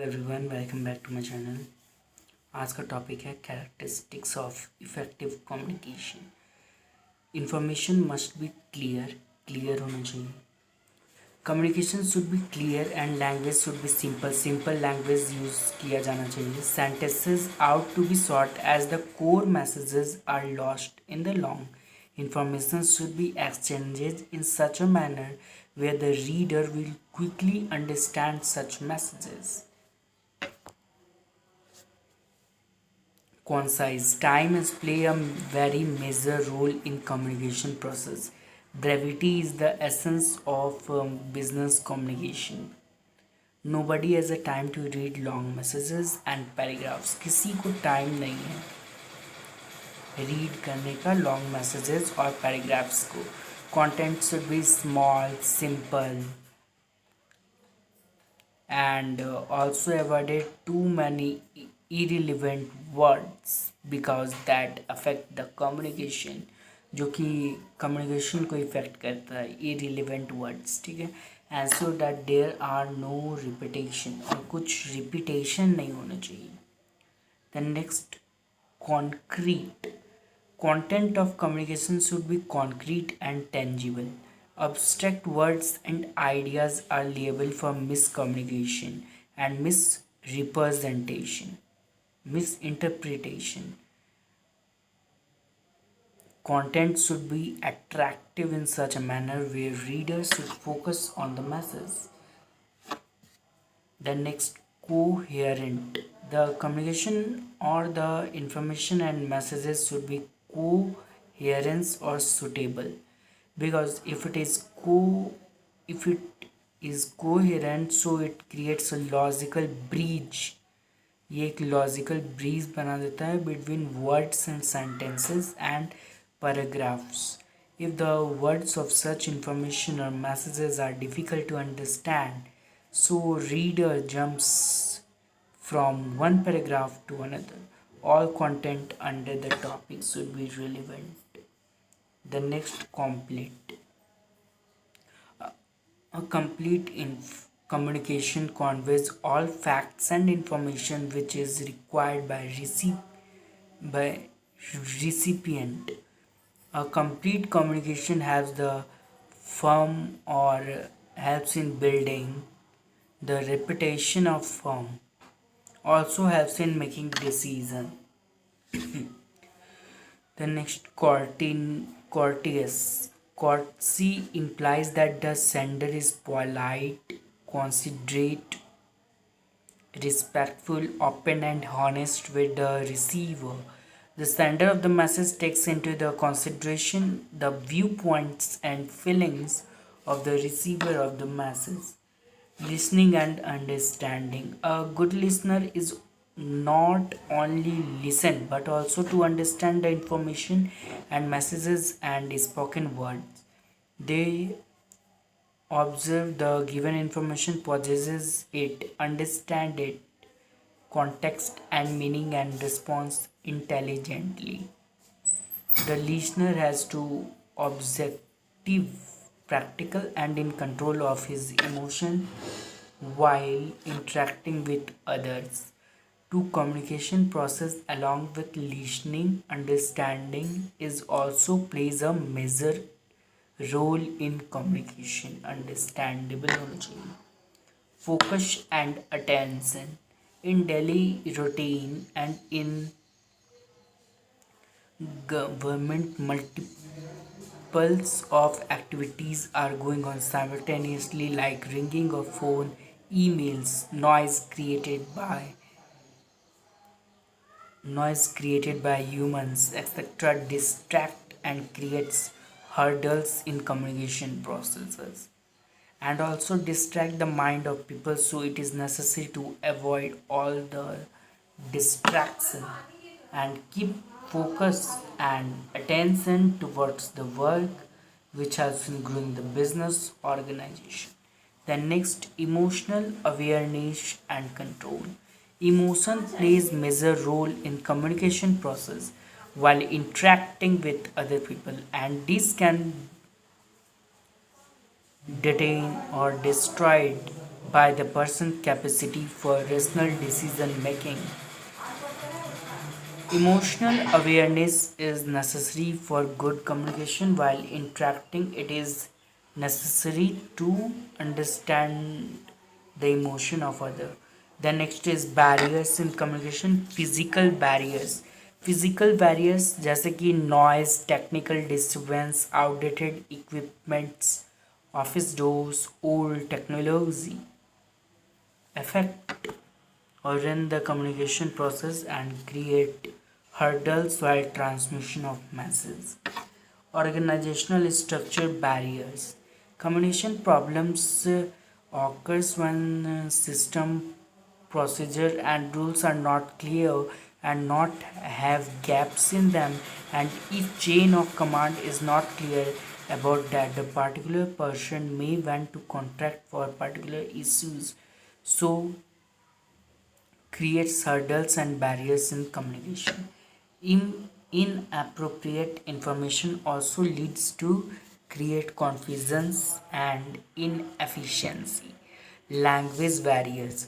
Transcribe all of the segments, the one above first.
Everyone, welcome back to my channel. आज का topic है characteristics of effective communication. Information must be clear होना चाहिए। Communication should be clear and language should be simple language use किया जाना चाहिए। Sentences ought to be short as the core messages are lost in the long. Information should be exchanged in such a manner where the reader will quickly understand such messages. Concise. Time is play a very major role in communication process. Brevity is the essence of business communication. Nobody has a time to read long messages and paragraphs. किसी को time नहीं है read करने का long messages और paragraphs को. Content should be small, simple and also avoided too many irrelevant words because that affect the communication, जो कि communication को इफेक्ट करता है. irrelevant words, ठीक है. and so that there are no repetition, और कुछ repetition नहीं होना चाहिए. the next, concrete. Content of communication should be concrete and tangible. Abstract words and ideas are liable for miscommunication and misinterpretation. Content should be attractive in such a manner where readers should focus on the message. The next, coherent. The communication or the information and messages should be coherent or suitable, because if it is coherent, so it creates a logical bridge. ये एक logical bridge बना देता है between words and sentences and paragraphs. If the words of such information or messages are difficult to understand, so reader jumps from one paragraph to another. All content under the topic should be relevant. The next, complete. A complete communication conveys all facts and information which is required by recipient. A complete communication has the firm or helps in building the reputation of firm, also helps in making decision. The next, courteous. Courtesy implies that the sender is polite, considerate, respectful, open and honest with the receiver. The sender of the message takes into the consideration the viewpoints and feelings of the receiver of the message. Listening and understanding. A good listener is not only listen but also to understand the information and messages and spoken words. They observe the given information, possesses it, understand it, context and meaning, and responds intelligently. The listener has to objective, practical and in control of his emotion while interacting with others. To communication process along with listening, understanding is also plays a major role in communication. Understandable होना चाहिए. Focus and attention. In daily routine and in government, multiples of activities are going on simultaneously, like ringing of phone, emails, noise created by humans, etc., distract and creates hurdles in communication processes and also distract the mind of people, so it is necessary to avoid all the distraction and keep focus and attention towards the work which has been growing the business organization. The next, emotional awareness and control. Emotion plays major role in communication process while interacting with other people, and this can detain or destroy by the person's capacity for rational decision making. Emotional awareness is necessary for good communication. While interacting, it is necessary to understand the emotion of other. The next is barriers in communication. Physical barriers जैसे कि noise, technical disturbance, outdated equipments, office doors, old technology affect or in the communication process and create hurdles while transmission of messages. Organizational structure barriers. Communication problems occurs when system, procedure and rules are not clear and not have gaps in them, and if chain of command is not clear about that, the particular person may want to contract for particular issues, so creates hurdles and barriers in communication. Inappropriate information also leads to create confusion and inefficiency. Language barriers.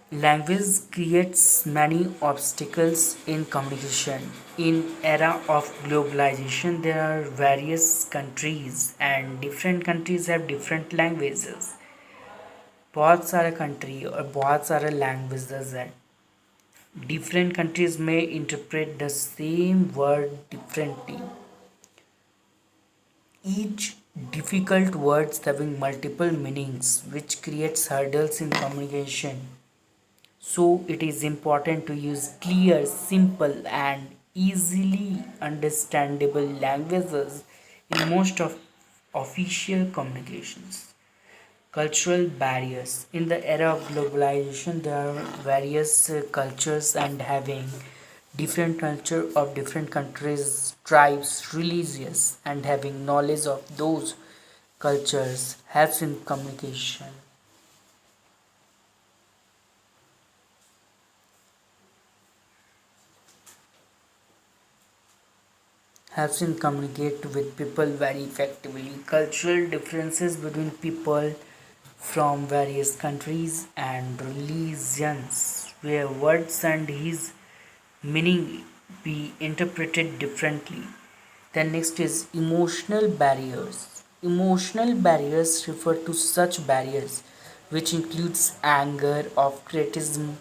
Language creates many obstacles in communication. In era of globalization, there are various countries and different countries have different languages. बहुत सारे country और बहुत सारे languages हैं. Different countries may interpret the same word differently. Each difficult words having multiple meanings, which creates hurdles in communication. So it is important to use clear, simple and easily understandable languages in most of official communications. Cultural barriers. In the era of globalization, there are various cultures and having different culture of different countries, tribes, religious, and having knowledge of those cultures helps in communication. Helps in communicate with people very effectively. Cultural differences between people from various countries and religions, where words and his meaning be interpreted differently. Then next is emotional barriers. Emotional barriers refer to such barriers which includes anger, of criticism,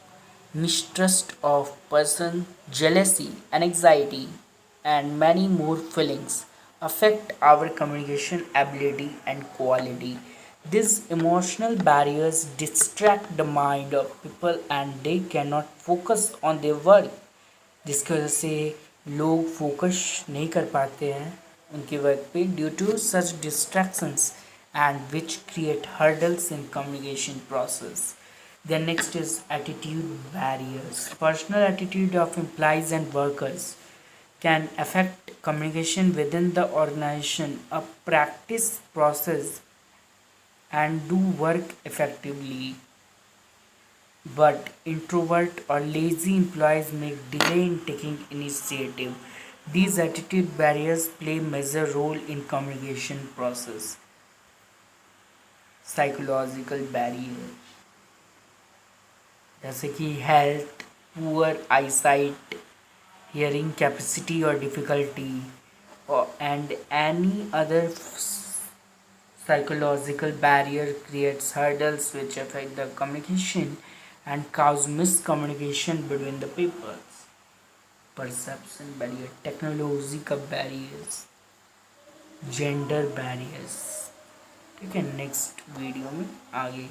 mistrust of person, jealousy, and anxiety, and many more feelings affect our communication ability and quality. These emotional barriers distract the mind of people and they cannot focus on their work, जिसकी वजह से लोग focus नहीं कर पाते हैं उनके work पे due to such distractions and which create hurdles in communication process. The next is attitude barriers. Personal attitude of employees and workers can affect communication within the organization. A practice process and do work effectively, but introvert or lazy employees may delay in taking initiative. These attitude barriers play major role in communication process. Psychological barrier जैसे कि health, poor eyesight, hearing capacity or difficulty, and any other psychological barrier creates hurdles which affect the communication and cause miscommunication between the peoples. Perception barrier, technological barriers, gender barriers. ठीक है, next video में आगे